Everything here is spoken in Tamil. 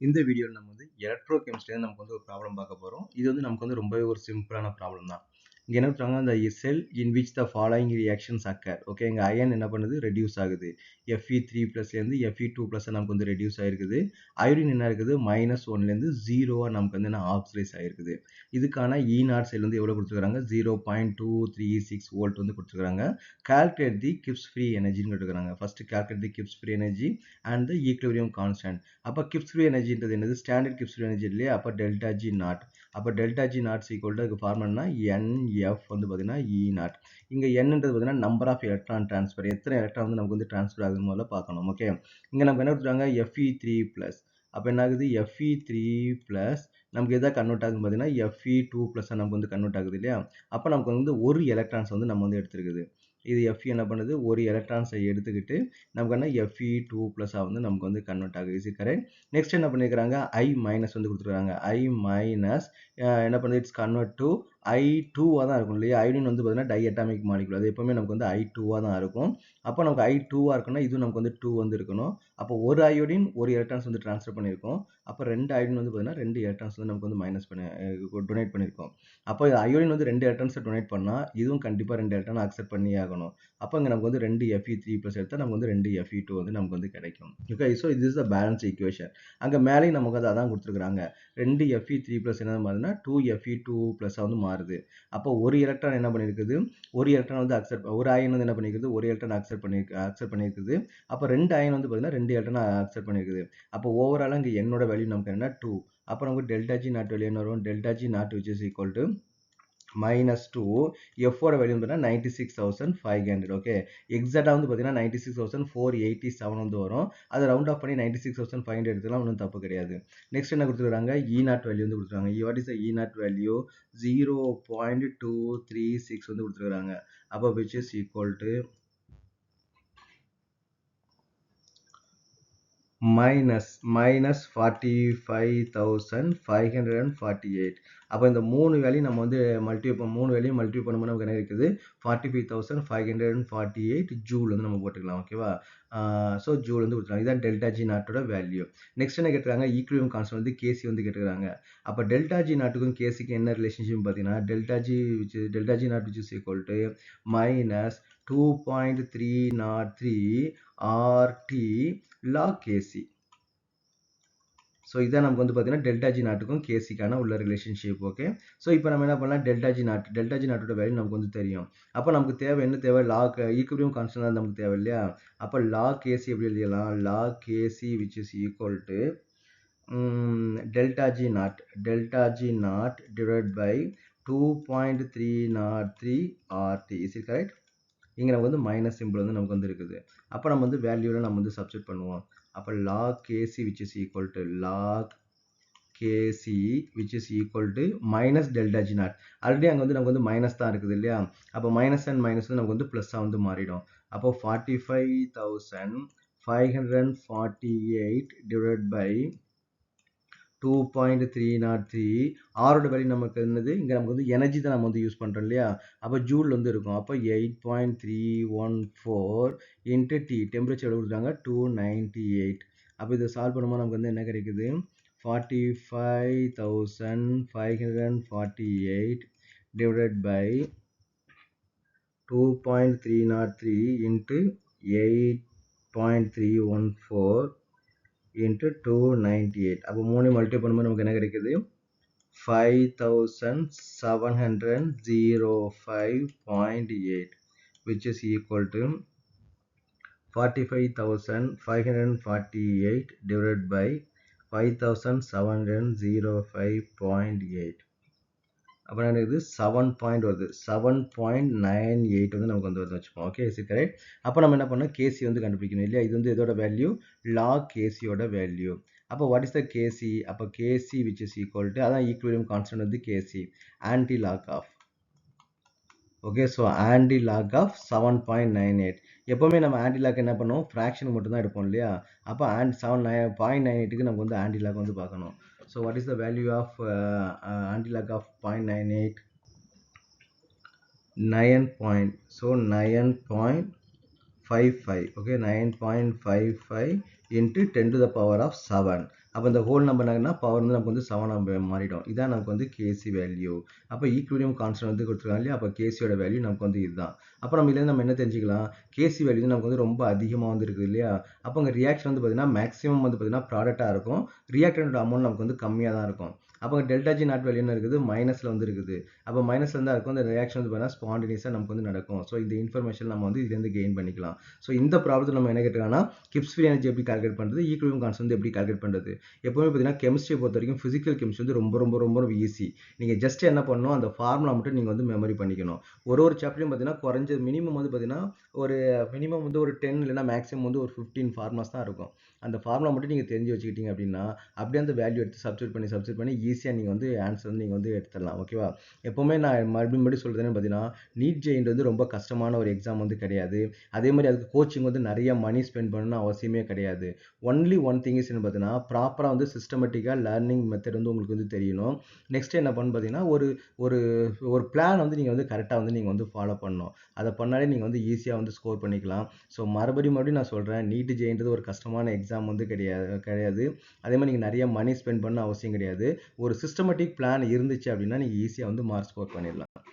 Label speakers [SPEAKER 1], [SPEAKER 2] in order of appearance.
[SPEAKER 1] இந்த வீடியோல நம்ம வந்து எலக்ட்ரோ கெமிஸ்ட்ரியில நமக்கு வந்து ஒரு ப்ராப்ளம் பார்க்க போறோம். இது வந்து நமக்கு வந்து ரொம்பவே ஒரு சிம்பிளான ப்ராப்ளம் தான். இங்க என்ன சொல்றாங்க, the cell in which the following reactions occur. Okay, இங்க அயன் என்ன பண்ணுது, ரெடியூஸ் ஆகுது. Fe3+ இருந்து Fe2+ நமக்கு வந்து ரெடியூஸ் ஆயிருக்குது. அயோடின் என்ன இருக்குது, -1 இருந்து 0 நமக்கு வந்து என்ன ஆக்சிடைஸ் ஆயிருக்குது. இதுக்கான E0 செல் வந்து எவ்வளவு கொடுத்துருக்காங்க, 0.236 வோல்ட் வந்து கொடுத்துருக்காங்க. கால்குலேட் தி கிப்ஸ் ஃப்ரீ எனர்ஜின்னு கொடுத்துருக்காங்க. First calculate the Gibbs free energy and the equilibrium constant. அப்போ கிப்ஸ் ஃப்ரீ எனர்ஜின்றது என்னது, ஸ்டாண்டர்ட் கிப்ஸ் ஃப்ரீ எனர்ஜி இல்லையா, அப்போ டெல்டா ஜி நாட். அப்போ delta G not equal to formula NF வந்து பார்த்தீங்கன்னா இ நாட். இங்கே என்னன்றது பார்த்தீங்கன்னா நம்பர் ஆஃப் எலக்ட்ரான் டிரான்ஸ்ஃபர், எத்தனை எலக்ட்ரான் வந்து நமக்கு வந்து டிரான்ஸ்ஃபர் ஆகுதுன்னு முதல்ல பார்க்கணும். ஓகே, இங்கே நமக்கு என்ன கொடுத்துருக்காங்க, Fe3+. அப்போ என்ன ஆகுது, Fe3+ நமக்கு எதாவது கன்வெர்ட் ஆகுதுன்னு பார்த்தீங்கன்னா Fe2+ நமக்கு வந்து கன்வெர்ட் ஆகுது இல்லையா. அப்போ நமக்கு வந்து ஒரு எலக்ட்ரான்ஸ் வந்து நம்ம வந்து எடுத்துருக்குது. இது Fe என்ன பண்ணுது, ஒரு எலக்ட்ரான்ஸை எடுத்துக்கிட்டு நமக்கு என்ன Fe2+ வந்து நமக்கு வந்து கன்வெர்ட் ஆகுது. Is correct. நெக்ஸ்ட் என்ன பண்ணியிருக்காங்க, I- வந்து கொடுத்துருக்காங்க. I- என்ன பண்ணுது, இட்ஸ் கன்வெர்ட் டு I2 தான் இருக்கும் இல்லையா. அயோடின் வந்து பார்த்தீங்கன்னா டை அட்டாமிக் மாலிகுல், அது எப்பவுமே நமக்கு வந்து I2 தான் இருக்கும். அப்போ நமக்கு I2 இருக்குன்னா இது நமக்கு வந்து 2 வந்து இருக்கணும். அப்போ ஒரு அயோடின் ஒரு எலக்ட்ரான்ஸ் வந்து ட்ரான்ஸ்ஃபர் பண்ணியிருக்கோம். அப்போ 2 அயோடின் வந்து பார்த்தீங்கன்னா 2 எலக்ட்ரான்ஸ் வந்து நமக்கு வந்து மைனஸ் பண்ணி டொனேட் பண்ணியிருக்கோம். அப்போ அயோடின் வந்து 2 எலக்ட்ரான்ஸை டொனேட் பண்ணால் இதுவும் கண்டிப்பாக 2 எலக்ட்ரான் அக்செப்ட் பண்ணி ஆகணும். அப்போ இங்கே நமக்கு வந்து 2 Fe3+ எடுத்தால் நமக்கு வந்து 2 Fe2 வந்து நமக்கு வந்து கிடைக்கும். ஓகே, ஸோ இது இஸ் த பேலன்ஸ் ஈக்குவேஷன். அங்கே மேலேயும் நமக்கு வந்து அதான் கொடுத்துருக்காங்க. 2 Fe3+ என்ன மாதிரினா 2 Fe2+ வந்து மாறுது. அப்போ ஒரு எலக்ட்ரான் என்ன பண்ணியிருக்குது, ஒரு எலக்ட்ரான் வந்து ஒரு அயன் வந்து என்ன பண்ணியிருக்குது, ஒரு எலக்ட்ரான் அக்செப்ட் பண்ணியிருக்குது. அப்போ 2 அயன் வந்து பார்த்தீங்கன்னா 2 எலக்ட்ரான் அக்செப்ட் பண்ணியிருக்குது. அப்போ ஓவராலாக இங்கே என்னோட வேல்யூ நமக்கு என்ன 2. அப்போ நமக்கு டெல்டா ஜி நாட் வேல்யூ என்ன வரும், delta G naught which is equal to -2. எஃபோட வேல்யூ பார்த்தீங்கன்னா 96,500. ஓகே, எக்ஸாக்டாக வந்து பார்த்தீங்கன்னா 96,487 வந்து வரும். அதை ரவுண்ட் ஆஃப் பண்ணி 96,500 எடுத்துக்கலாம், ஒன்றும் தப்பு கிடையாது. நெக்ஸ்ட் என்ன கொடுத்துருக்காங்க, E0 வேல்யூ வந்து கொடுத்துருக்காங்க. What is the E0 value, 0.236 வந்து கொடுத்துருக்காங்க. அப்போ விச் இஸ் ஈக்குவல் டு -45,548. அப்போ இந்த 3 வேல்யூ நம்ம வந்து மூணு வேல்யூ மல்டிப்ளை பண்ணும்போது நமக்கு என்ன இருக்குது, 45,548 ஜூல் வந்து நம்ம போட்டுக்கலாம். ஓகேவா, ஸோ ஜூல் வந்து கொடுத்துருக்காங்க. இதான் டெல்டா ஜி நாட்டோட வேல்யூ. நெக்ஸ்ட் என்ன கேட்டுருக்காங்க, ஈக்குவிலிபிரியம் கான்ஸ்டன்ட் வந்து கேசி வந்து கேட்டுருக்காங்க. அப்போ டெல்டா ஜி நாட்டுக்கும் கேசிக்கு என்ன ரிலேஷன்ஷிப் பார்த்தீங்கன்னா, delta G naught which is equal to -2.303 RT log KC. So இதான் நமக்கு வந்து பார்த்தீங்கன்னா டெல்டா ஜி நாட்டுக்கும் கேசிக்கான உள்ள ரிலேஷன்ஷிப். ஓகே, ஸோ இப்போ நம்ம என்ன பண்ணலாம், டெல்டா ஜி நாட்டோட வேல்யூ நமக்கு வந்து தெரியும். அப்போ நமக்கு என்ன தேவை, லாக் ஈக்குவிலிபிரியம் கான்ஸ்டன்ட் தான் நமக்கு தேவை இல்லையா. அப்போ லாக் கேசி எப்படி எழுதிடலாம், log K C which is equal to delta G naught divide by 2.303 RT. Is it correct. இங்கே நமக்கு வந்து மைனஸ் சிம்பிள் வந்து நமக்கு வந்து இருக்குது. அப்போ நம்ம வந்து வேல்யூவில் நம்ம வந்து சப்ஸ்டிட் பண்ணுவோம். அப்போ log KC which is equal to log KC which is equal to minus delta G naught. Already அங்கே வந்து நமக்கு வந்து மைனஸ் தான் இருக்குது இல்லையா. அப்போ மைனஸ் அண்ட் மைனஸ் வந்து நமக்கு வந்து ப்ளஸ்ஸாக வந்து மாறிடும். அப்போ 45,548 டிவைட் பை 2.303. ஆரோட வேல்யூ நமக்கு என்னது, இங்கே நமக்கு வந்து எனர்ஜி தான் நம்ம வந்து யூஸ் பண்ணுறோம் இல்லையா. அப்போ ஜூல் வந்து இருக்கும். அப்போ 8.314 இன்ட்டு டி, டெம்பரேச்சர் எவ்வளோ கொடுத்தாங்க 298. அப்போ இதை சால்வ் பண்ணும்போது நமக்கு வந்து என்ன கிடைக்குது, 45,548 டிவைடட் பை 2.303 இன்ட்டு 8.314 into 298. அப்போ 3 மல்டிப்ளை பண்ணும்போது நமக்கு என்ன கிடைக்குது, 5,705.8 which is equal to 45,548 divided by 5,705.8. அப்போ எனக்கு 7 பாயிண்ட் வருது, 7.98 வந்து நமக்கு வந்து வச்சுப்போம். Okay, is correct. அப்போ நம்ம என்ன பண்ணோம், கேசி வந்து கண்டுபிடிக்கணும் இல்லையா. இது வந்து இதோட வேல்யூ, லாக் கேசியோட வேல்யூ. அப்போ வாட் இஸ் த கேசி, அப்போ K C which is equal to, அதான் ஈக்குவிலிபிரியம் கான்ஸ்டன்ட் வந்து K C, antilog of. Okay, so antilog of 7.98. எப்போவுமே நம்ம ஆன்டி லாக் என்ன பண்ணுவோம், ஃப்ராக்ஷன் மட்டும் தான் எடுப்போம் இல்லையா. அப்போ 7.98க்கு நமக்கு வந்து ஆன்டி லாக் வந்து பார்க்கணும். So what is the value of anti-lag of 0.98? 9 point, so 9.55. okay, 9.55 into 10 to the power of 7. அப்போ இந்த ஹோல் நம்பர் என்னன்னா பவர் வந்து நமக்கு வந்து 7 மாறிடும். இதான் நமக்கு வந்து கேசி வேல்யூ. அப்போ ஈக்குவிலிபிரியம் கான்ஸ்டன்ட் வந்து கொடுத்துருக்காங்க இல்லையா, அப்போ கேசியோட வேல்யூ நமக்கு வந்து இதுதான். அப்போ நம்ம இதுலேருந்து நம்ம என்ன தெரிஞ்சுக்கலாம், கேசி வேல்யூ நமக்கு வந்து ரொம்ப அதிகமாக வந்து இருக்குது இல்லையா, அப்போ அங்கே ரியாக்ஷன் வந்து பார்த்தீங்கன்னா மேக்ஸிமம் வந்து பார்த்தீங்கன்னா ப்ராடக்டாக இருக்கும், ரியாக்டன்ட் அமௌண்ட் நமக்கு வந்து கம்மியாக தான் இருக்கும். அப்போ டெல்டா ஜி நாட் வேல்யூ என்ன இருக்குது, மைனஸில் வந்து இருக்குது. அப்போ மைனஸ்ல இருந்தால் இருக்கும், அந்த ரியாக்ஷன் வந்து பார்த்தீங்கன்னா ஸ்பான்டேனியஸாக நமக்கு வந்து நடக்கும். ஸோ இந்த இன்ஃபர்மேஷன் நம்ம வந்து இதுலேருந்து கெயின் பண்ணிக்கலாம். ஸோ இந்த ப்ராப்ளத்தில் நம்ம என்ன கேட்டிருக்காங்கன்னா கிப்ஸ் ஃப்ரீ எனர்ஜி எப்படி கால்குலேட் பண்ணுறது, ஈக்குவிலிபிரியம் கான்ஸ்டன்ட் வந்து எப்படி கால்குலேட் பண்ணுறது. எப்பவுமே பார்த்தீங்கன்னா கெமிஸ்ட்ரியை பொறுத்த வரைக்கும் ஃபிசிக்கல் கெமிஸ்ட்ரி வந்து ரொம்ப ரொம்ப ரொம்ப ரொம்ப ஈஸி. நீங்கள் ஜஸ்ட் என்ன பண்ணணும், அந்த ஃபார்முலா மட்டும் நீங்கள் வந்து மெமரி பண்ணிக்கணும். ஒரு சாப்டர்லையும் பார்த்தீங்கன்னா குறைஞ்ச மினிமம் வந்து பார்த்தீங்கன்னா ஒரு மினிமம் வந்து ஒரு 10 இல்லைன்னா மேக்ஸிமம் வந்து ஒரு 15 ஃபார்முலாஸ் தான் இருக்கும். அந்த ஃபார்முலா மட்டும் நீங்கள் தெரிஞ்சு வச்சுக்கிட்டீங்க அப்படின்னா அப்படியே அந்த வேல்யூ எடுத்து சப்ஸ்டியூட் பண்ணி ஈஸியாக நீங்கள் வந்து ஆன்சர் வந்து நீங்கள் வந்து எடுத்துடலாம். ஓகேவா. எப்போவுமே நான் மறுபடியும் சொல்கிறதுன்னு பார்த்தீங்கன்னா நீட் ஜெயின் வந்து ரொம்ப கஷ்டமான ஒரு எக்ஸாம் வந்து கிடையாது. அதே மாதிரி அதுக்கு கோச்சிங் வந்து நிறைய மணி ஸ்பெண்ட் பண்ணணும்னு அவசியமே கிடையாது. ஒன்லி ஒன் திங் இஸ் பார்த்தீங்கன்னா ப்ராப்பராக வந்து சிஸ்டமேட்டிக்காக லேர்னிங் மெத்தட் வந்து உங்களுக்கு வந்து தெரியணும். நெக்ஸ்ட் என்ன பண்ணு பார்த்தீங்கன்னா ஒரு ஒரு ஒரு பிளான் வந்து நீங்கள் வந்து கரெக்டாக வந்து நீங்கள் வந்து ஃபாலோ பண்ணணும். அதை பண்ணாலே நீங்கள் வந்து ஈஸியாக வந்து ஸ்கோர் பண்ணிக்கலாம். ஸோ மறுபடியும் நான் சொல்கிறேன், நீட் ஜெயின்றது ஒரு கஷ்டமான எக்ஸாம் வந்து கிடையாது. அதே மாதிரி நீங்கள் நிறைய மணி ஸ்பெண்ட் பண்ண அவசியம் கிடையாது. ஒரு சிஸ்டமேட்டிக் பிளான் இருந்துச்சு அப்படின்னா நீங்கள் ஈஸியாக வந்து மார்க் ஸ்கோர் பண்ணிடலாம்.